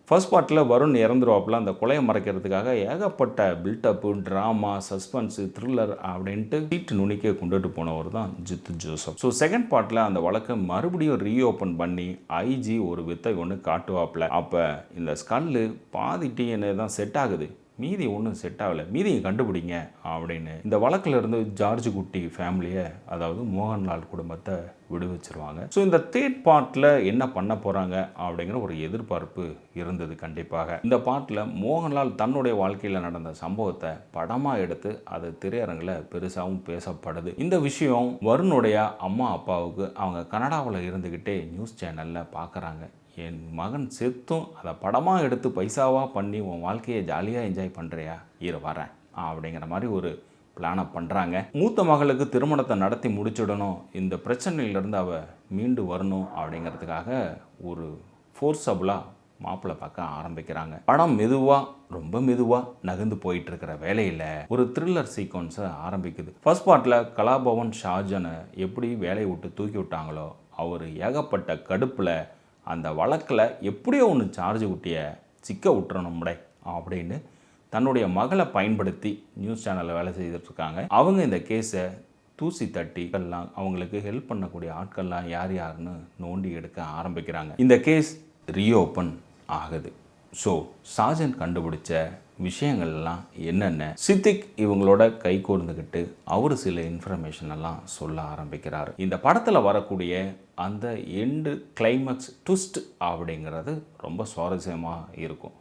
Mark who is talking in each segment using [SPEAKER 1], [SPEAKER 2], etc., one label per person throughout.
[SPEAKER 1] First பார்ட்டில் வருண் இறந்துருவாப்புல. அந்த கொலையை மறைக்கிறதுக்காக ஏகப்பட்ட பில்டப்பு, ட்ராமா, சஸ்பென்ஸு, த்ரில்லர் அப்படின்ட்டு சீட்டு நுனிக்க கொண்டுட்டு போனவர் தான் ஜித்து ஜோசப். ஸோ செகண்ட் பார்ட்டில் அந்த வழக்கை மறுபடியும் ரீஓப்பன் பண்ணி ஐஜி ஒரு வித்தை ஒன்று காட்டுவாப்புல. அப்போ இந்த ஸ்கல்லு பாதி டிஎன்ஏ தான் செட் ஆகுது, மீதி ஒன்றும் செட் ஆகலை, மீதியை கண்டுபிடிங்க அப்படின்னு இந்த வழக்கில் இருந்து ஜார்ஜ் குட்டி ஃபேமிலியை, அதாவது மோகன்லால் குடும்பத்தை விடுவிச்சிருவாங்க. ஸோ இந்த தேர்ட் பார்ட்டில் என்ன பண்ண போகிறாங்க அப்படிங்கிற ஒரு எதிர்பார்ப்பு இருந்தது கண்டிப்பாக. இந்த பார்ட்டில் மோகன்லால் தன்னுடைய வாழ்க்கையில் நடந்த சம்பவத்தை படமாக எடுத்து அது திரையரங்கில் பெருசாகவும் பேசப்படுது. இந்த விஷயம் வருணுடைய அம்மா அப்பாவுக்கு அவங்க கனடாவில் இருந்துக்கிட்டே நியூஸ் சேனலில் பார்க்குறாங்க. என் மகன் செத்தும் அதை படமாக எடுத்து பைசாவாக பண்ணி உன் வாழ்க்கையை ஜாலியாக என்ஜாய் பண்ணுறியா, வரேன் அப்படிங்கிற மாதிரி ஒரு பிளானை பண்ணுறாங்க. மூத்த மகளுக்கு திருமணத்தை நடத்தி முடிச்சுடணும், இந்த பிரச்சனையிலேருந்து அவள் மீண்டு வரணும் அப்படிங்கிறதுக்காக ஒரு ஃபோர்ஸபுளாக மாப்பிள்ளை பார்க்க ஆரம்பிக்கிறாங்க. படம் ரொம்ப மெதுவாக நகர்ந்து போயிட்டுருக்கிற வேலையில் ஒரு த்ரில்லர் சீக்வன்ஸை ஆரம்பிக்குது. ஃபர்ஸ்ட் பார்ட்டில் கலாபவன் ஷாஜனை எப்படி வேலையை விட்டு தூக்கி விட்டாங்களோ, அவர் ஏகப்பட்ட கடுப்பில் அந்த வழக்கில் எப்படியோ ஒன்று சார்ஜ் குட்டியை சிக்க விட்டுறணும்டே அப்படின்னு தன்னுடைய மகளை பயன்படுத்தி நியூஸ் சேனலில் வேலை செய்துட்ருக்காங்க. அவங்க இந்த கேஸை தூசி தட்டி அவங்களுக்கு ஹெல்ப் பண்ணக்கூடிய ஆட்கள்லாம் யார் யாருன்னு நோண்டி எடுக்க ஆரம்பிக்கிறாங்க. இந்த கேஸ் ரீஓப்பன் ஆகுது. ஸோ சாஜன் கண்டுபிடிச்ச விஷயங்கள்லாம் என்னென்ன, சித்திக் இவங்களோட கை கோர்ந்துக்கிட்டு அவர் சில இன்ஃபர்மேஷன் எல்லாம் சொல்ல ஆரம்பிக்கிறார். இந்த படத்தில் வரக்கூடிய அந்த எண்டு கிளைமேக்ஸ் ட்விஸ்ட் அப்படிங்கிறது ரொம்ப சுவாரஸ்யமாக இருக்கும்.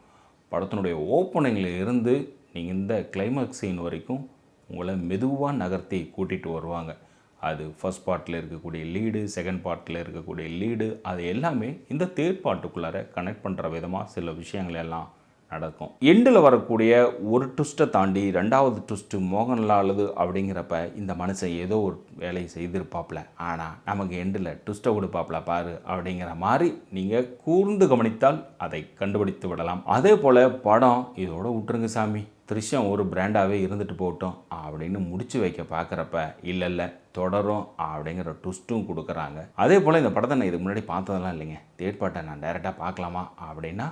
[SPEAKER 1] படத்தினுடைய ஓப்பனிங்கில் இருந்து நீங்கள் இந்த கிளைமேக்ஸ் சீன் வரைக்கும் உங்களை மெதுவாக நகர்த்தி கூட்டிகிட்டு வருவாங்க. அது ஃபர்ஸ்ட் பார்ட்டில் இருக்கக்கூடிய லீடு, செகண்ட் பார்ட்டில் இருக்கக்கூடிய லீடு, அது எல்லாமே இந்த தேர்ட் பார்ட்டுக்குள்ளார கனெக்ட் பண்ணுற விதமாக சில விஷயங்கள் எல்லாம் நடக்கும். எண்டில் வரக்கூடிய ஒரு ட்விஸ்ட்டை தாண்டி ரெண்டாவது ட்விஸ்ட்டு மோகன்லாலுது அப்படிங்கிறப்ப இந்த மனுஷன் ஏதோ ஒரு வேலையை செய்திருப்பாப்புல, ஆனால் நமக்கு எண்டில் ட்விஸ்ட்டை கொடுப்பாப்புல பாரு அப்படிங்கிற மாதிரி நீங்கள் கூர்ந்து கவனித்தால் அதை கண்டுபிடித்து விடலாம். அதே போல் படம் இதோட விட்டுருங்க சாமி, த்ரிஷம் ஒரு பிராண்டாகவே இருந்துட்டு போகட்டும் அப்படின்னு முடிச்சு வைக்க பார்க்குறப்ப இல்லை தொடரும் அப்படிங்கிற ட்விஸ்ட்டும் கொடுக்குறாங்க. அதே போல் இந்த படத்தை நான் இதுக்கு முன்னாடி பார்த்ததெல்லாம் இல்லைங்க, தேர்ட் பார்ட்டை நான் டைரெக்டாக பார்க்கலாமா அப்படின்னா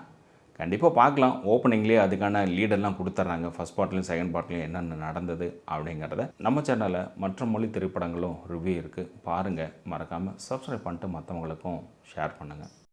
[SPEAKER 1] கண்டிப்பாக பார்க்கலாம். ஓப்பனிங்லேயே அதுக்கான லீடெல்லாம் கொடுத்துட்றாங்க. ஃபர்ஸ்ட் பார்ட்லேயும் செகண்ட் பார்ட்லேயும் என்னென்ன நடந்தது அப்படிங்கிறத நம்ம சேனலில் மற்ற மொழி திரைப்படங்களும் ரிவ்யூ இருக்குது, பாருங்கள். மறக்காமல் சப்ஸ்கிரைப் பண்ணிட்டு மற்றவங்களுக்கும் ஷேர் பண்ணுங்கள்.